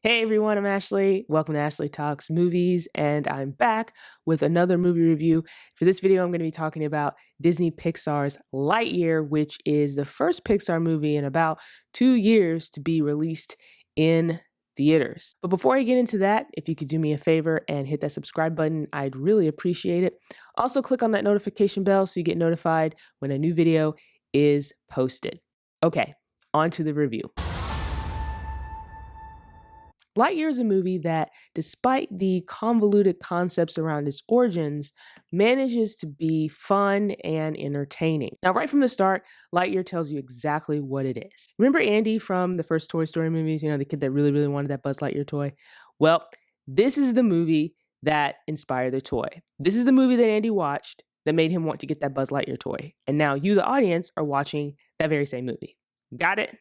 Hey everyone, I'm Ashley. Welcome to Ashley Talks Movies, and I'm back with another movie review. For this video, I'm going to be talking about Disney-Pixar's Lightyear, which is the first Pixar movie in about 2 years to be released in theaters. But before I get into that, if you could do me a favor and hit that subscribe button, I'd really appreciate it. Also, click on that notification bell so you get notified when a new video is posted. Okay, on to the review. Lightyear is a movie that, despite the convoluted concepts around its origins, manages to be fun and entertaining. Now, right from the start, Lightyear tells you exactly what it is. Remember Andy from the first Toy Story movies? The kid that really wanted that Buzz Lightyear toy? Well, this is the movie that inspired the toy. This is the movie that Andy watched that made him want to get that Buzz Lightyear toy. And now you, the audience, are watching that very same movie. Got it?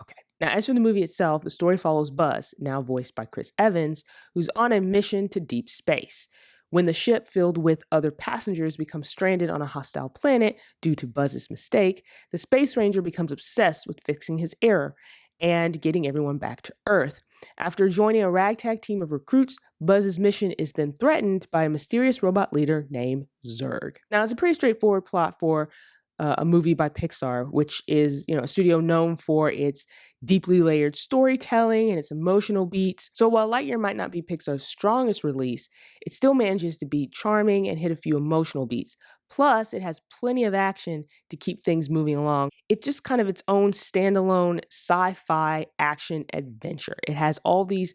Okay. Now, as for the movie itself, the story follows Buzz, now voiced by Chris Evans, who's on a mission to deep space. When the ship filled with other passengers becomes stranded on a hostile planet due to Buzz's mistake, the Space Ranger becomes obsessed with fixing his error and getting everyone back to Earth. After joining a ragtag team of recruits, Buzz's mission is then threatened by a mysterious robot leader named Zurg. Now, it's a pretty straightforward plot for a movie by Pixar, which is, a studio known for its deeply layered storytelling and its emotional beats. So while Lightyear might not be Pixar's strongest release, it still manages to be charming and hit a few emotional beats. Plus, it has plenty of action to keep things moving along. It's just kind of its own standalone sci-fi action adventure. It has all these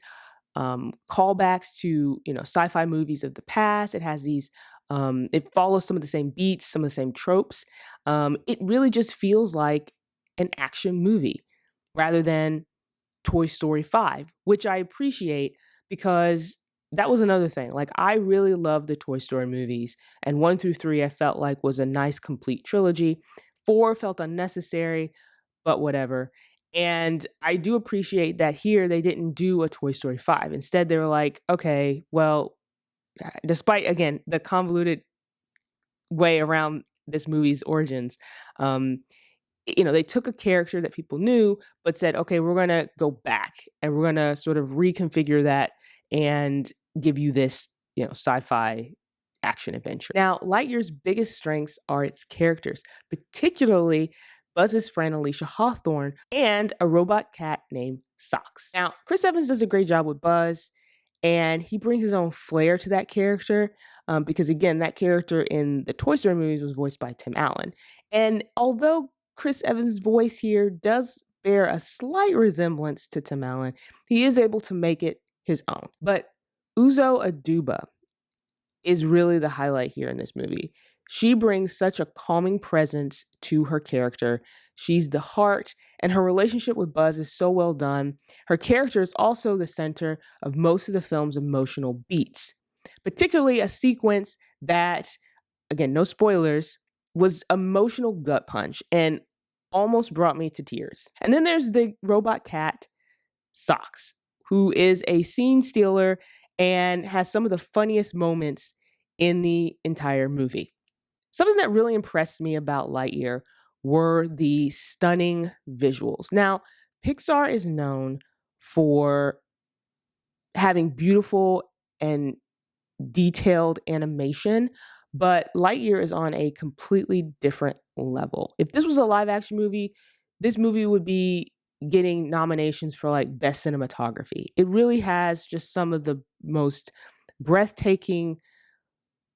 callbacks to, sci-fi movies of the past. It has these it follows some of the same beats, some of the same tropes. It really just feels like an action movie rather than Toy Story 5, which I appreciate because that was another thing. Like, I really love the Toy Story movies, and 1 through 3 I felt like was a nice complete trilogy. 4 felt unnecessary, but whatever. And I do appreciate that here they didn't do a Toy Story 5. Instead, they were like, okay, well, despite, again, the convoluted way around this movie's origins, they took a character that people knew, but said, okay, we're going to go back and we're going to sort of reconfigure that and give you this, sci-fi action adventure. Now, Lightyear's biggest strengths are its characters, particularly Buzz's friend Alicia Hawthorne and a robot cat named Socks. Now, Chris Evans does a great job with Buzz, and he brings his own flair to that character because, again, that character in the Toy Story movies was voiced by Tim Allen. And although Chris Evans' voice here does bear a slight resemblance to Tim Allen, he is able to make it his own. But Uzo Aduba is really the highlight here in this movie. She brings such a calming presence to her character. She's the heart, and her relationship with Buzz is so well done. Her character is also the center of most of the film's emotional beats, particularly a sequence that, again, no spoilers, was emotional gut punch and almost brought me to tears. And then there's the robot cat, Socks, who is a scene stealer and has some of the funniest moments in the entire movie. Something that really impressed me about Lightyear were the stunning visuals. Now, Pixar is known for having beautiful and detailed animation, but Lightyear is on a completely different level. If this was a live action movie, this movie would be getting nominations for like best cinematography. It really has just some of the most breathtaking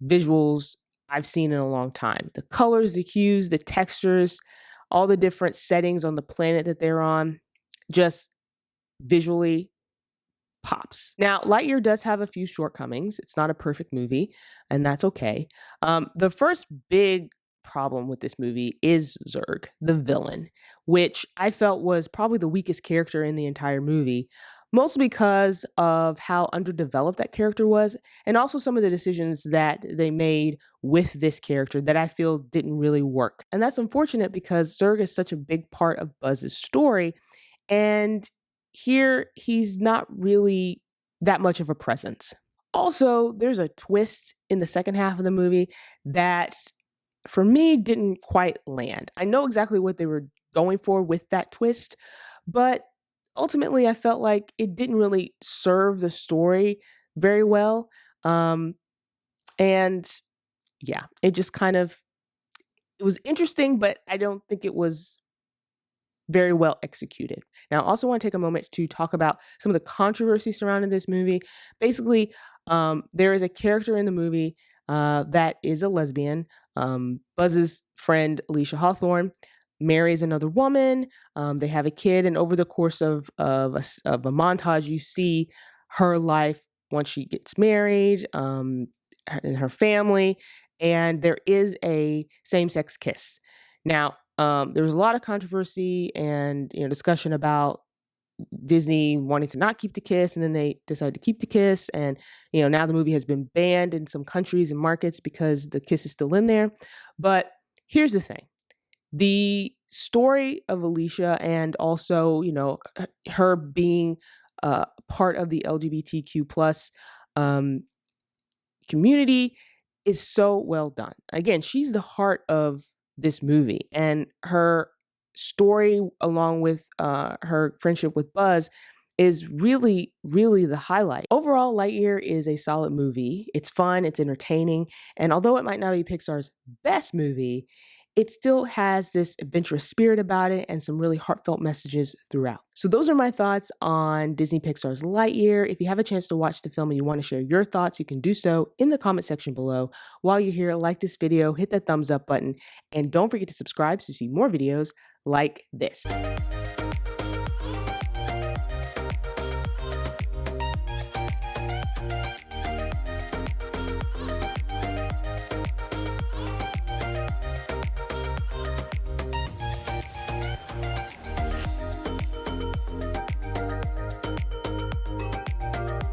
visuals I've seen in a long time. The colors, the hues, the textures, all the different settings on the planet that they're on, just visually pops. Now, Lightyear does have a few shortcomings. It's not a perfect movie, and that's okay. The first big problem with this movie is Zurg, the villain, which I felt was probably the weakest character in the entire movie, mostly because of how underdeveloped that character was, and also some of the decisions that they made with this character that I feel didn't really work. And that's unfortunate because Zurg is such a big part of Buzz's story, and here he's not really that much of a presence. Also, there's a twist in the second half of the movie that, for me, didn't quite land. I know exactly what they were going for with that twist, but ultimately, I felt like it didn't really serve the story very well. And yeah, it just kind of, it was interesting, but I don't think it was very well executed. Now, I also want to take a moment to talk about some of the controversy surrounding this movie. Basically, there is a character in the movie that is a lesbian. Buzz's friend, Alicia Hawthorne, marries another woman. They have a kid, and over the course of a montage, you see her life once she gets married, and her family, and there is a same-sex kiss. Now, there was a lot of controversy and discussion about Disney wanting to not keep the kiss, and then they decided to keep the kiss, and now the movie has been banned in some countries and markets because the kiss is still in there. But here's the thing: the story of Alicia, and also her being part of the LGBTQ plus community, is so well done. Again, she's the heart of this movie, and her story, along with her friendship with Buzz, is really, really the highlight. Overall, Lightyear is a solid movie. It's fun, it's entertaining, and although it might not be Pixar's best movie, it still has this adventurous spirit about it and some really heartfelt messages throughout. So those are my thoughts on Disney-Pixar's Lightyear. If you have a chance to watch the film and you want to share your thoughts, you can do so in the comment section below. While you're here, like this video, hit that thumbs up button, and don't forget to subscribe to see more videos like this.